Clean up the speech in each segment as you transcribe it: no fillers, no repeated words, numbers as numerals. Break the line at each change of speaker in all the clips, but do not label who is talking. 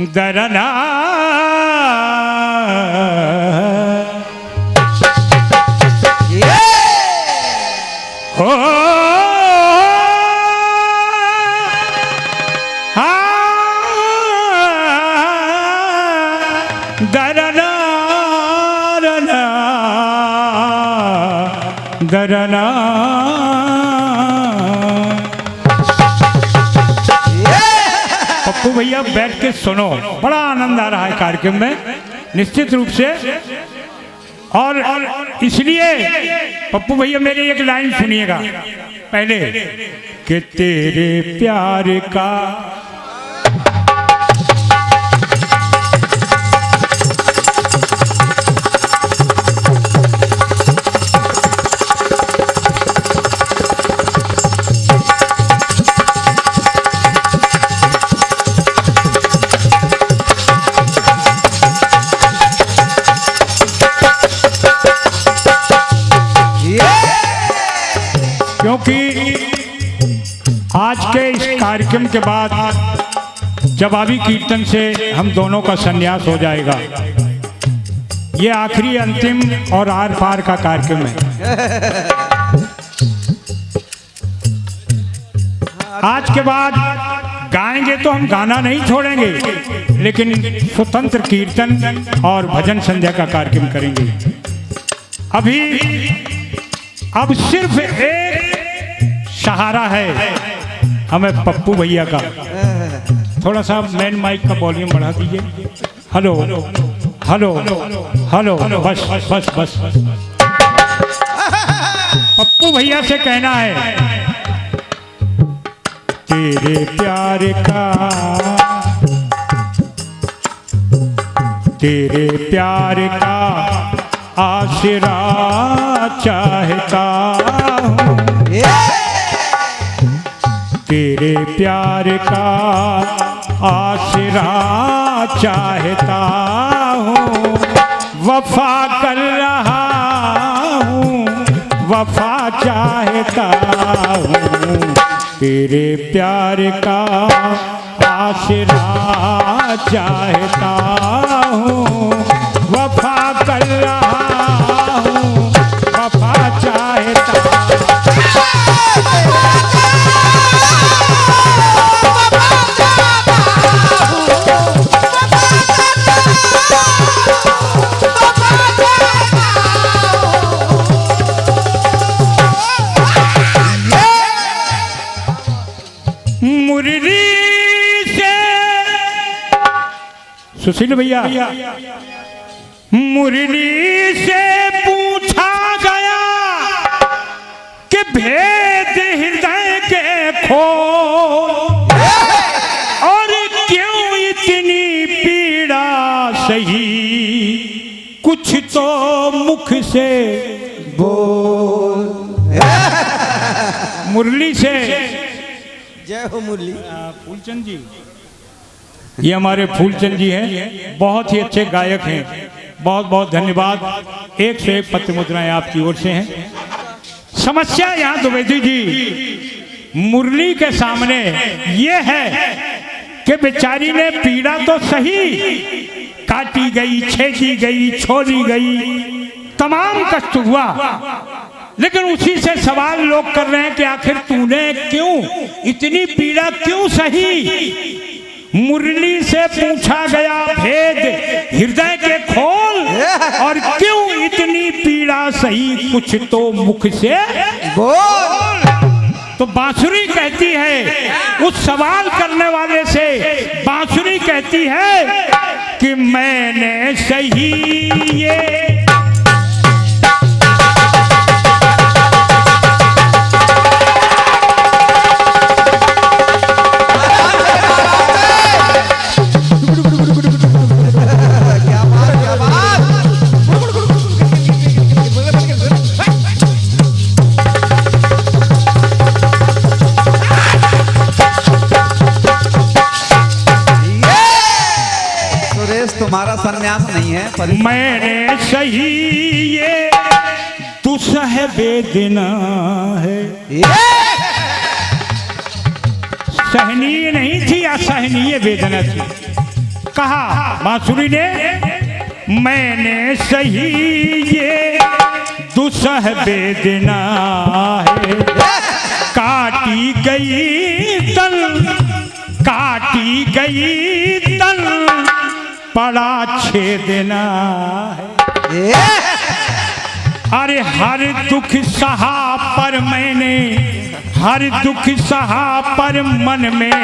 दरना हो दरना रना दरना पप्पू भैया बैठ के सुनो, बड़ा आनंद आ रहा है कार्यक्रम में निश्चित रूप से। और इसलिए पप्पू भैया मेरी एक लाइन सुनिएगा पहले कि तेरे प्यार का क्योंकि आज के इस कार्यक्रम के बाद जब अभी कीर्तन से हम दोनों का संन्यास हो जाएगा, ये आखिरी अंतिम और आर पार का कार्यक्रम है। आज के बाद गाएंगे तो हम गाना नहीं छोड़ेंगे, लेकिन स्वतंत्र कीर्तन और भजन संध्या का कार्यक्रम करेंगे। अब सिर्फ एक सहारा है हमें पप्पू भैया का। थोड़ा सा मैन माइक का वॉल्यूम बढ़ा दीजिए। हेलो हेलो हेलो, बस बस बस। पप्पू भैया से कहना है तेरे प्यार का, तेरे प्यार का आसरा चाहता हूँ, तेरे प्यार का आसरा चाहता हूँ, वफा कर रहा हूँ, वफा चाहता हूँ, तेरे प्यार का आसरा चाहता हूँ, वफा कर रहा हूँ, वफा चाहता मुरली से सुशील भैया, मुरली से पूछा गया कि भेद हृदय के खो, और क्यों इतनी पीड़ा सही, कुछ तो मुख से बोल। मुरली से
जय हो मुरली।
फूलचंद जी, ये हमारे फूलचंद जी हैं, बहुत ही अच्छे गायक हैं। बहुत बहुत धन्यवाद। 101 पत्र मुद्राएं आपकी ओर से हैं। समस्या यहाँ द्विवेदी जी मुरली के सामने ये है कि बेचारी ने पीड़ा तो सही, काटी गई, छेदी गई, छोड़ी गई, तमाम कष्ट हुआ, लेकिन उसी से सवाल लोग कर रहे हैं कि आखिर तूने क्यों इतनी पीड़ा क्यों सही। मुरली से पूछा गया भेद हृदय के खोल, और क्यों इतनी पीड़ा सही, कुछ तो मुख से बोल। तो बांसुरी कहती है उस सवाल करने वाले से, बांसुरी कहती है कि मैंने सही ये
तुम्हारा संन्यास नहीं है पर
मैंने सही ये दुसह वेदना है, सहनीय नहीं थी, असहनीय वेदना थी। कहा बांसुरी ने, मैंने सही ये दुसह वेदना है, काटी गई तन पड़ा छेदना है। अरे हर दुख सहा पर मैंने, हर दुख सहा पर मन में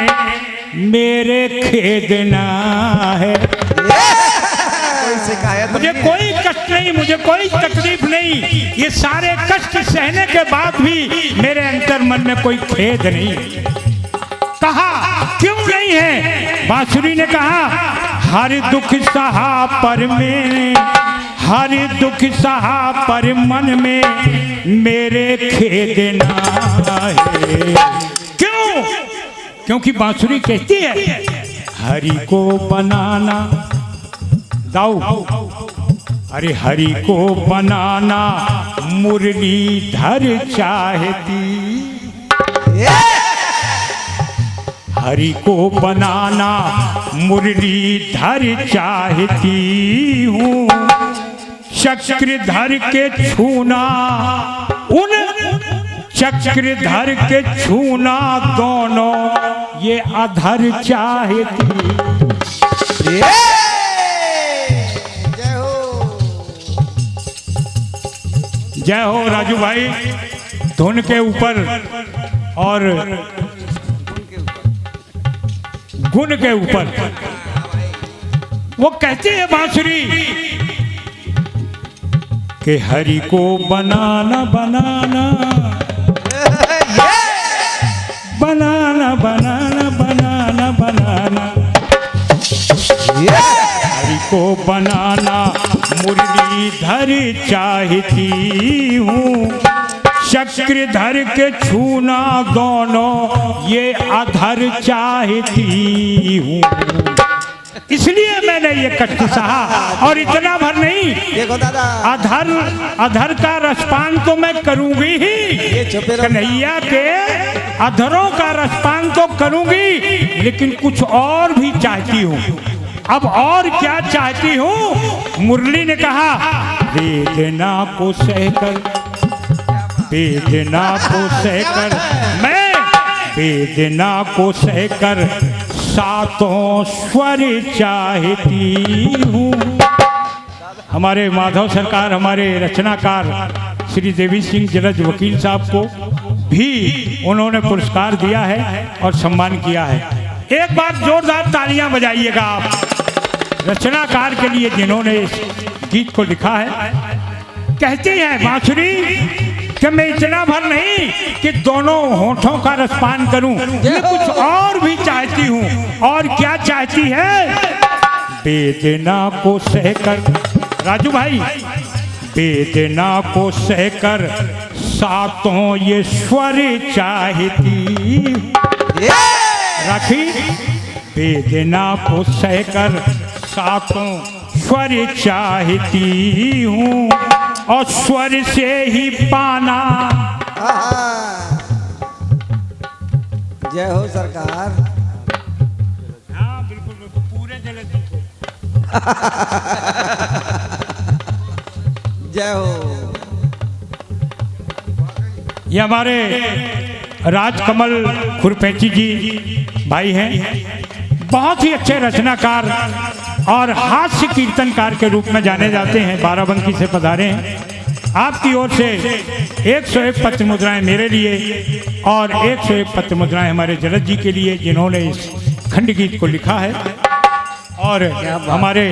मेरे खेदना है। मुझे कोई कष्ट नहीं, मुझे कोई तकलीफ नहीं, ये सारे कष्ट सहने के बाद भी मेरे अंतर मन में कोई खेद नहीं। कहा क्यों नहीं है? बांसुरी ने कहा, हर दुख सहा पर मैंने, हर दुख सहा पर मन में मेरे खेदना है। क्यों? क्योंकि बांसुरी कहती है, हरि को बनाना दाऊ, अरे हरि को बनाना मुरलीधर चाहती, हरि को बनाना मुरलीधर चाहती हूँ, चक्रधर के छूना, उन चक्रधर के छूना दोनों ये अधर चाहती। जय हो राजू भाई, धुन के ऊपर और गुण के ऊपर। वो कहती है बांसुरी कि हरि को बनाना बनाना बनाना बनाना बनाना बनाना, हरि को बनाना मुरलीधर चाहती हूँ, चक्रधर के छूना दोनों ये अधर चाहती हूँ। इसलिए मैंने ये कष्ट सहा, और इतना भर नहीं,
देखो दादा,
अधर का रसपान तो मैं करूंगी ही, कन्हैया के अधरों का रसपान तो करूंगी, लेकिन कुछ और भी चाहती हूँ। अब और क्या चाहती हूँ? मुरली ने कहा, वेदना को सहकर, वेदना को सहकर, मैं वेदना को सहकर सातों स्वर चाहती हूँ। हमारे माधव सरकार, हमारे रचनाकार श्री देवी सिंह जलज वकील साहब को भी उन्होंने पुरस्कार दिया है और सम्मान किया है। एक बार जोरदार तालियां बजाइएगा आप रचनाकार के लिए जिन्होंने इस गीत को लिखा है। कहती है बांसुरी कि मैं इतना भर नहीं कि दोनों होठों का रसपान करूं, मैं कुछ और भी चाहती हूं। और क्या चाहती है? वेदना को सहकर, राजू भाई, वेदना को सहकर सातों ये स्वर चाहती राखी, वेदना को सहकर सातों स्वर चाहती हूँ, और स्वर से ही पाना।
जय हो सरकार।
हाँ बिल्कुल बिल्कुल, पूरे जगह
जय हो।
ये हमारे राजकमल खुरपेची जी भाई हैं, बहुत ही अच्छे रचनाकार और हास्य कीर्तनकार के रूप में जाने जाते हैं, बाराबंकी से पधारे हैं। आपकी ओर से 101 पत्र मुद्राएं मेरे लिए और 101 पत्र मुद्राएं हमारे जलज जी के लिए, जिन्होंने इस खंड गीत को लिखा है। और हमारे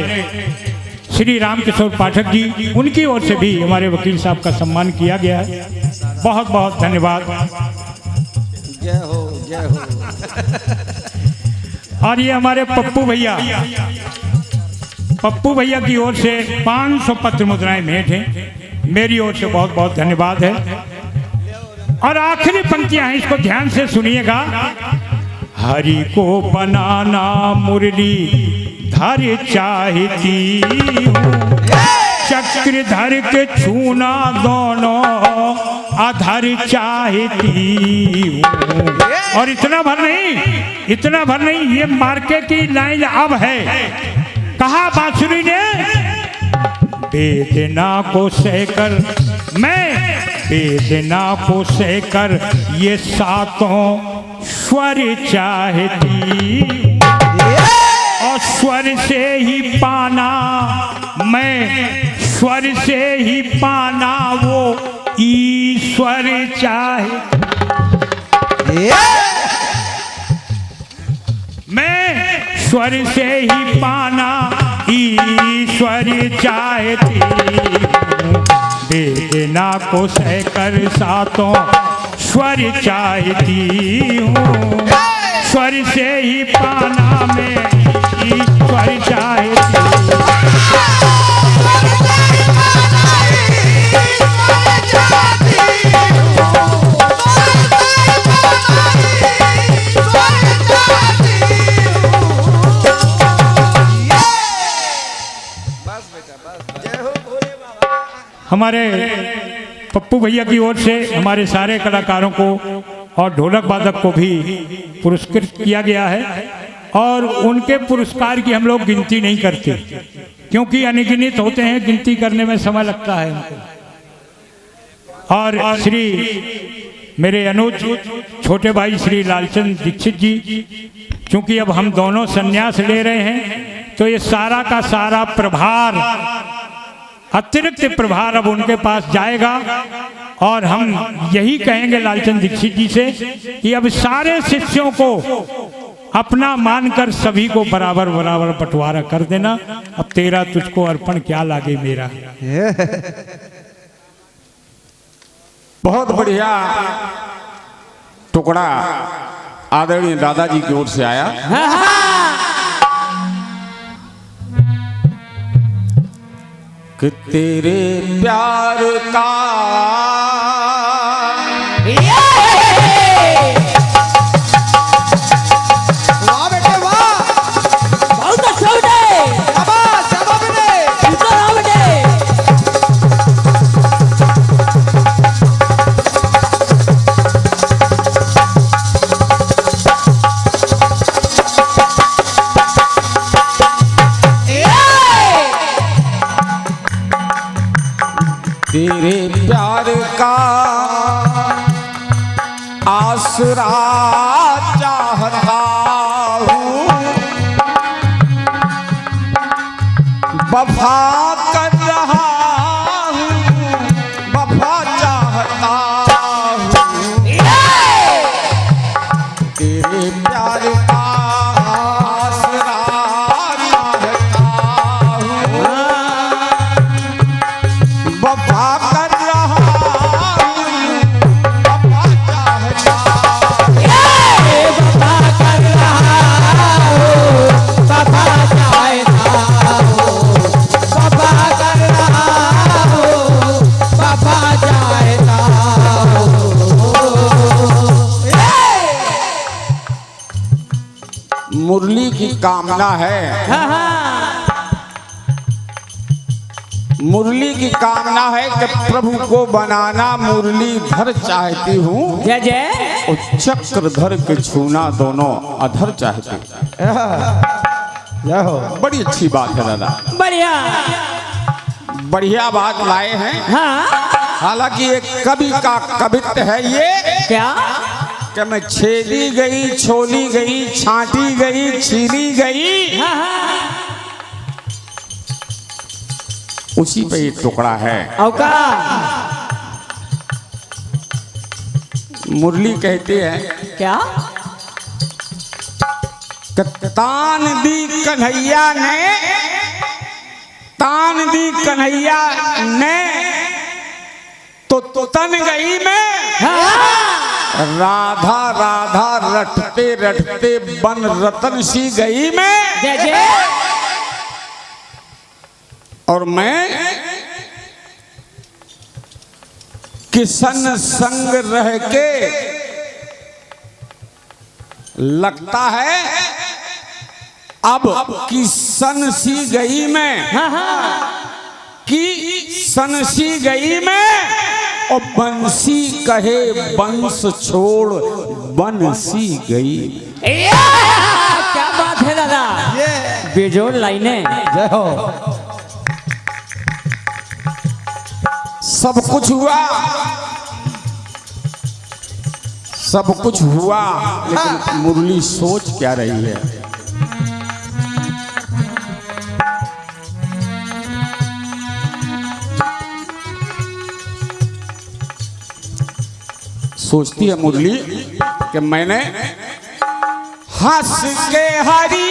श्री राम किशोर पाठक जी, उनकी ओर से भी हमारे वकील साहब का सम्मान किया गया है। बहुत बहुत धन्यवाद।
जय हो जय हो।
और ये हमारे पप्पू भैया, पप्पू भैया की ओर से 500 पत्र मुद्राएं भेंट हैं, मेरी ओर से बहुत बहुत धन्यवाद है। और आखिरी पंक्तियां हैं, इसको ध्यान से सुनिएगा। हरि को बनाना मुरली धर चाहती हूँ, चक्रधर के छूना दोनों अधर चाहती हूँ। और इतना भर नहीं, इतना भर नहीं, ये मार्के की लाइन अब है। कहा बांसुरी ने, वेदना को सहकर मैं, वेदना को सहकर ये सातों स्वर चाहती, और स्वर से ही पाना, मैं स्वर से ही पाना वो ईश्वर चाहे। मैं स्वर से ही पाना ईश्वर चाहती हूँ, वेदना को सहकर सातों स्वर चाहती हूँ, स्वर से ही पाना मैं ईश्वर चाहती हूँ। हमारे पप्पू भैया की ओर से हमारे सारे कलाकारों को और ढोलक वादक को भी पुरस्कृत किया गया है, और उनके पुरस्कार की हम लोग गिनती नहीं करते, क्योंकि अनगिनत होते हैं, गिनती करने में समय लगता है उनको। और श्री मेरे अनुज छोटे भाई श्री लालचंद दीक्षित जी, क्योंकि अब हम दोनों संन्यास ले रहे हैं, तो ये सारा का सारा प्रभार, अतिरिक्त प्रभार अब उनके पास जाएगा। और हम यही कहेंगे लालचंद दीक्षित जी से कि अब सारे शिष्यों को अपना मानकर सभी को बराबर बराबर बंटवारा कर देना। अब तेरा तुझको अर्पण क्या लागे मेरा।
बहुत बढ़िया टुकड़ा आदरणीय दादाजी की ओर से आया। कि तेरे प्यार का
वाह बेटे वाह,
बहुत अच्छा बेटे,
शाबाश शाबाश बेटे।
उतर आओ बेटे।
तेरे प्यार का आसरा चाहता हूँ, वफा कर रहा हूँ, वफा चाहता हूँ। तेरे प्यार का आसरा चाहता हूँ, वफा कर रहा हूँ, वफा चाहता हूँ।
वफा कर रहा हो, वफा चाहता हो, वफा कर रहा हो, वफा चाहता हो।
मुरली की कामना है, मुरली की कामना है कि प्रभु को बनाना मुरलीधर चाहती हूँ,
जय जय।
और चक्रधर के छूना दोनों अधर चाहती हूँ।
जय हो।
बड़ी अच्छी बात है दादा,
बढ़िया।
बढ़िया बात लाए हैं।
हाँ
हालांकि एक कवि का कवित्व है ये,
क्या?
कि मैं छेली गई, छोली गई, छांटी गई, छीली गई,
हाँ हाँ।
उसी पे एक टुकड़ा है।
औका
मुरली कहते हैं
क्या?
कि तान दी कन्हैया ने, तान दी कन्हैया ने, तो तन गई मैं, राधा राधा रटते रटते बन रतन सी गई मैं,
जय जय।
और मैं किशन संग रह के लगता है अब किशन सी गई मैं,
हाँ हाँ।
कि सन सी गई मैं, और बंसी कहे बंस छोड़ बंसी गई।
क्या बात है दादा,
ये
बेजोड़ लाइनें।
जय हो।
सब कुछ हुआ, सब कुछ हुआ, लेकिन मुरली सोच क्या रही है? सोचती है मुरली कि मैंने हंस के हरी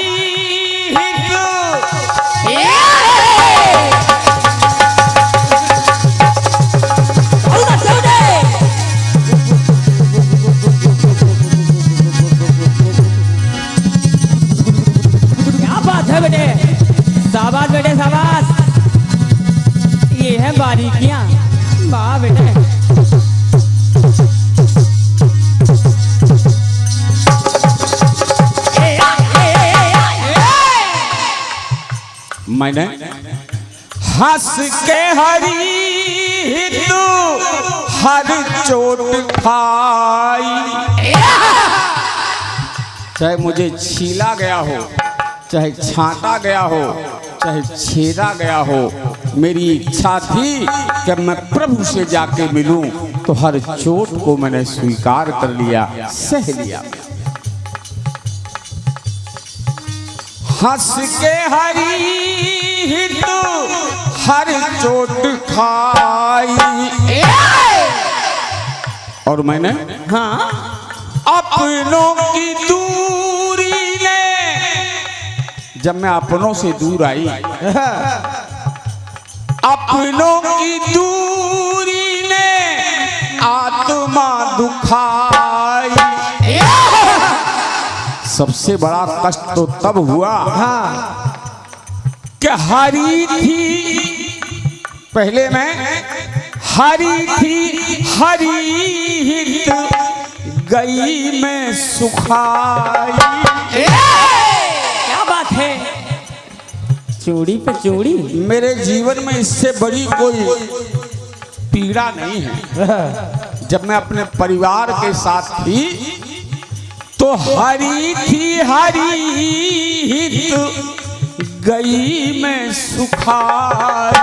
क्या बात है बेटे, शाबाश बेटे शाबाश, ये है बारीकियां, वाह बेटे।
मैंने हंस के हरी हर चोट खाई, चाहे मुझे छीला गया हो, चाहे छांटा गया हो, चाहे छेदा गया हो, मेरी इच्छा थी कि मैं प्रभु से जाके मिलूं, तो हर चोट को मैंने स्वीकार कर लिया, सह लिया। हंस के हरी हर चोट खाई, और मैंने
हाँ
अपनों की दूरी ने, जब मैं अपनों से दूर आई, अपनों की दूरी ने आत्मा दुखाई। सबसे बड़ा कष्ट तो तब हुआ कि हरी थी, पहले मैं हरी थी हरी हित, गई मैं सुखाई।
क्या बात है, चूड़ी पे चूड़ी।
मेरे जीवन में इससे बड़ी कोई पीड़ा नहीं है। जब मैं अपने परिवार के साथ थी तो हरी थी हरी हित, गई मैं सुखाई।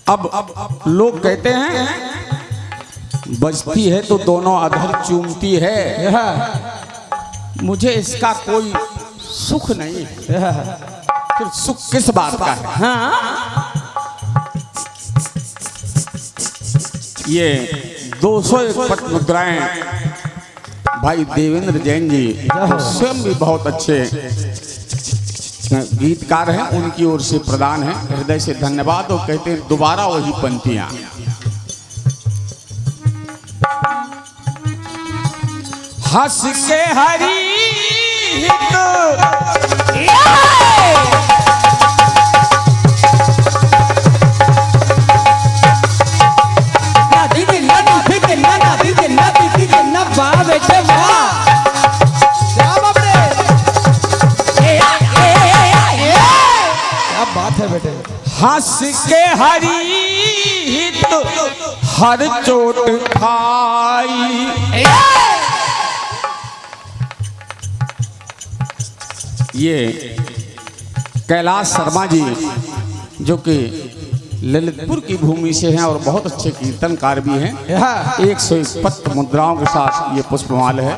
अब लोग कहते हैं बजती है तो दोनों अधर चूमती है, मुझे इसका कोई सुख नहीं है। फिर सुख किस बात का है?
हाँ
ये 201 पट मुद्राएं भाई देवेंद्र जैन जी स्वयं भी बहुत अच्छे गीतकार हैं, उनकी ओर से प्रदान है, हृदय से धन्यवाद। और कहते हैं दोबारा वही पंक्तियां। हंस के हरी
क्या बाबरे, क्या बात है बेटे।
हंस के हरी हर चोट खाई, ये कैलाश शर्मा जी जो कि ललितपुर की भूमि से हैं और बहुत अच्छे कीर्तनकार भी हैं, 101 पट मुद्राओं के साथ ये पुष्पमाल है।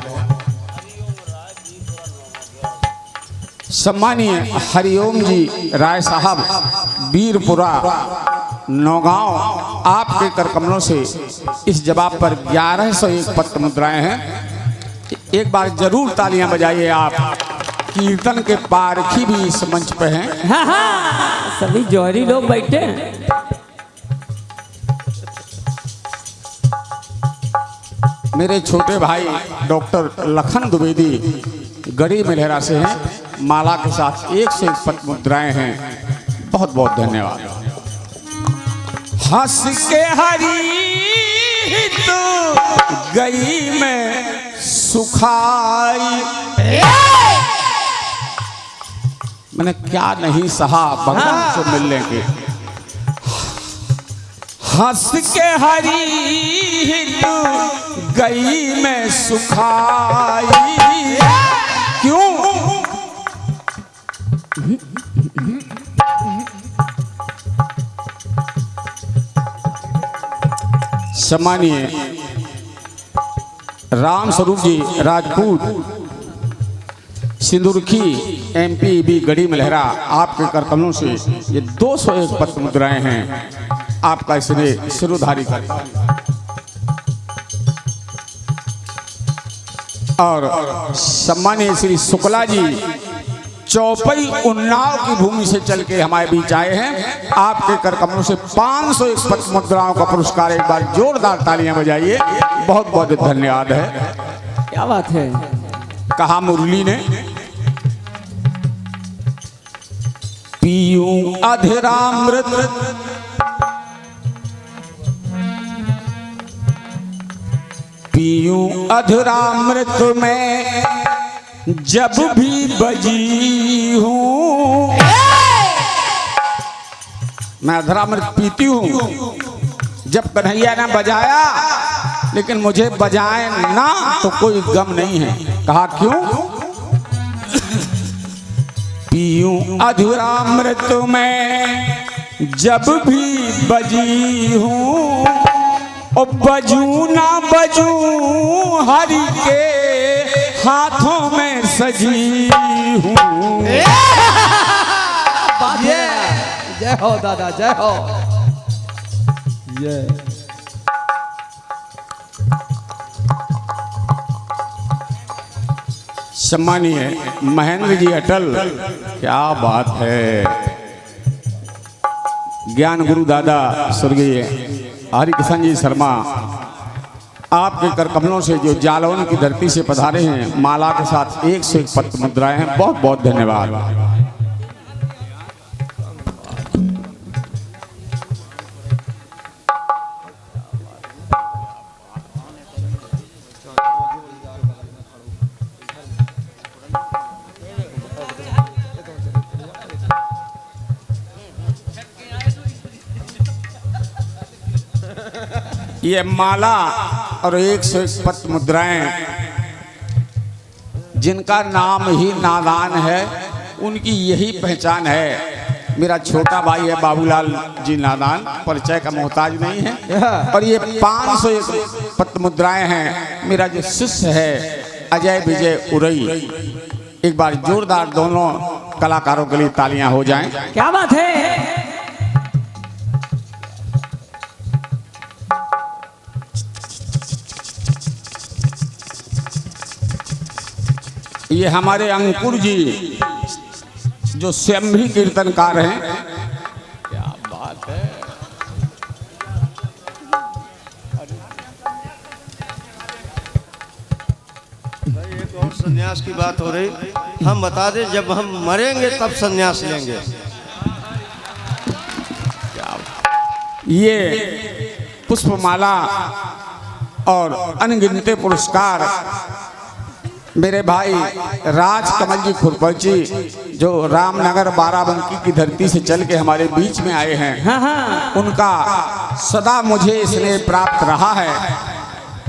सम्मानीय हरिओम जी राय साहब वीरपुरा नौगांव, आपके कर कमलों से इस जवाब पर 1101 पट मुद्राएं हैं। एक बार जरूर तालियां बजाइए आप। कीर्तन के पारखी भी इस मंच पे हैं।
हाँ हाँ, सभी जौहरी लोग बैठे हैं।
मेरे छोटे भाई डॉक्टर लखन द्विवेदी गढ़ी मेलहरा से हैं, माला के साथ 101 पट मुद्राएं हैं। बहुत बहुत धन्यवाद। हंस के हरी तो गई मैं सुखाई, मैंने क्या नहीं सहा भगवान से मिलने के। हंस के हरी हिल गई मैं सुखाई। क्यों? सम्मानिए राम स्वरूप जी राजपूत सिंदुरखी MP गढ़ी मलहरा, आपके कर कमलों से ये 201 पत्र मुद्राएं हैं। आपका इसने सिरोधारी करता हूं। और सम्मानीय श्री शुक्ला जी चौपई उन्नाव की भूमि से चल के हमारे बीच आए हैं। आपके कर कमलों से 501 पत्र मुद्राओं का पुरस्कार। एक बार जोरदार तालियां बजाइए। बहुत बहुत धन्यवाद है।
क्या बात है।
कहा मुरली ने, पीयूं अधरामृत पीयूं अधरामृत में जब भी बजी हूं। मैं अधरामृत पीती हूं जब कन्हैया ने बजाया, लेकिन मुझे बजाए ना तो कोई गम नहीं है। कहा क्यों? पीयूं अधरामृत में जब भी बजी हूं, और बजू ना बजू हरि के हाथों में सजी हूं।
जय हो दादा, जय हो।
सम्मानीय महेंद्र जी अटल, क्या बात है। ज्ञान गुरु दादा स्वर्गीय हरिकिशन जी शर्मा, आपके कर कमलों से जो जालौन की धरती से पधारे हैं, माला के साथ 101 पत्र मुद्राएं हैं। बहुत बहुत धन्यवाद। ये माला और 101 पत्र मुद्राएं, जिनका नाम ही नादान है, उनकी यही पहचान है। मेरा छोटा भाई है बाबूलाल जी नादान, परिचय का मोहताज नहीं है। और ये 501 पत्र मुद्राएं हैं। मेरा जो शिष्य है अजय विजय उरई, एक बार जोरदार दोनों कलाकारों के लिए तालियां हो जाएं।
क्या बात है।
ये हमारे अंकुर जी जो स्वयं कीर्तनकार हैं। क्या बात है।
एक और सन्यास की बात हो रही, हम बता दें जब हम मरेंगे तब सन्यास लेंगे।
ये पुष्पमाला और अनगिनते पुरस्कार मेरे भाई राजकमल जी खुरपची, जो रामनगर बाराबंकी की धरती से चल के हमारे बीच में आए हैं, उनका सदा मुझे स्नेह प्राप्त रहा है।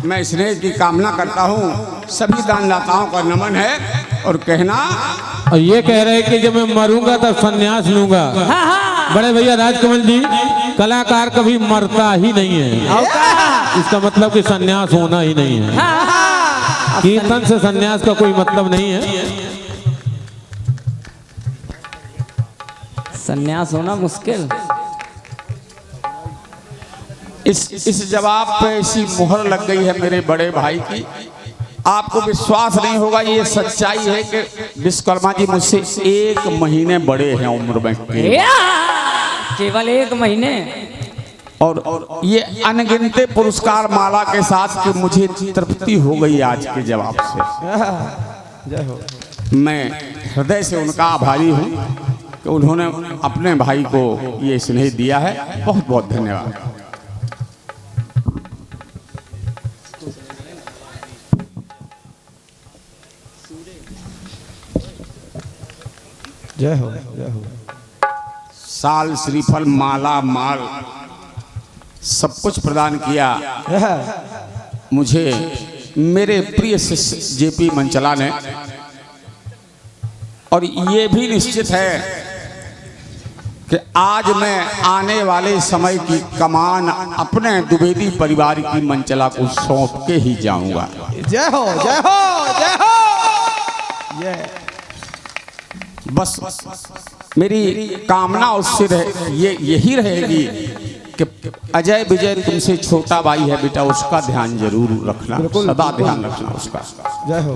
मैं स्नेह की कामना करता हूँ। सभी दानदाताओं का नमन है। और कहना,
और ये कह रहे हैं कि जब मैं मरूंगा तब संन्यास लूंगा। बड़े भैया राजकमल जी, कलाकार कभी मरता ही नहीं है। इसका मतलब कि संन्यास होना ही नहीं है। कीर्तन से संन्यास का कोई मतलब नहीं है।
संन्यास होना मुश्किल।
इस जवाब पे ऐसी मुहर लग गई है मेरे बड़े भाई की, आपको विश्वास नहीं होगा। ये सच्चाई है कि विश्वकर्मा जी मुझसे 1 महीने बड़े हैं उम्र में,
केवल 1 महीने।
और ये अनगिनते पुरस्कार माला के साथ कि मुझे तृप्ति हो गई आज के जवाब से।
जय हो।
मैं हृदय से उनका आभारी हूँ कि उन्होंने अपने भाई को ये स्नेह दिया है। बहुत बहुत धन्यवाद।
जय हो, जय हो।
साल श्रीफल माला माल सब कुछ प्रदान किया मुझे मेरे प्रिय शिष्य जेपी मंचला ने। और ये भी निश्चित है कि आज मैं आने वाले समय की कमान अपने द्विवेदी परिवार की मंचला को सौंप के ही जाऊंगा।
जय हो जय हो जय हो। जय
बस मेरी कामना उससे यही रहेगी कि अजय विजय तुमसे छोटा भाई है बेटा, उसका ध्यान जरूर रखना, सदा ध्यान रखना उसका।
जय हो।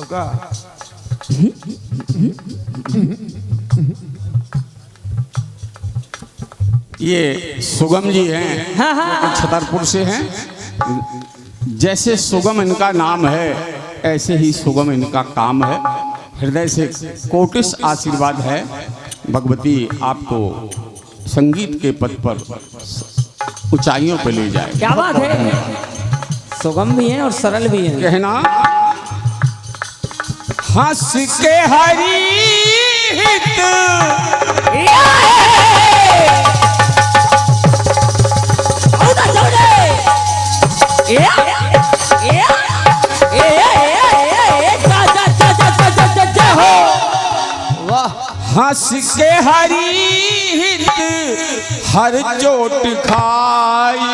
का
ये सुगम जी हैं, छतरपुर से हैं। जैसे सुगम इनका नाम है ऐसे ही सुगम इनका काम है। हृदय से कोटिस आशीर्वाद है। भगवती आपको संगीत के पद पर ऊंचाइयों पे ले जाए।
क्या बात है, सुगम भी है और सरल भी है।
कहना हंस के हरि हित हंस के हरि हित हर चोट खाई।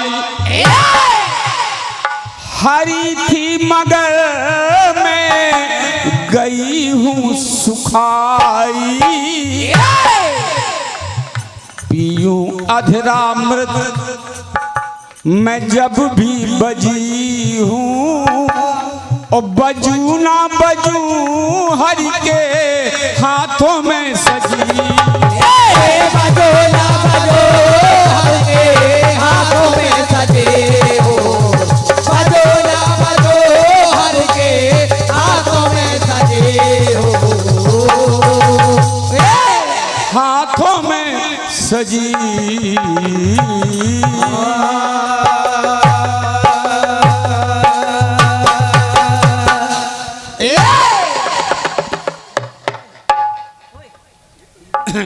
हरी थी मगर मैं गई हूँ सुखाई। पीयूं अधरामृत मैं जब भी बजी हूँ, और बजू ना बजू हरि के हाथों में सजी।
बजो ना बजो हरि के हाथों में सजे हो। बजो ना बजो हरि के हाथों में सजे हो।
हाथों में सजी।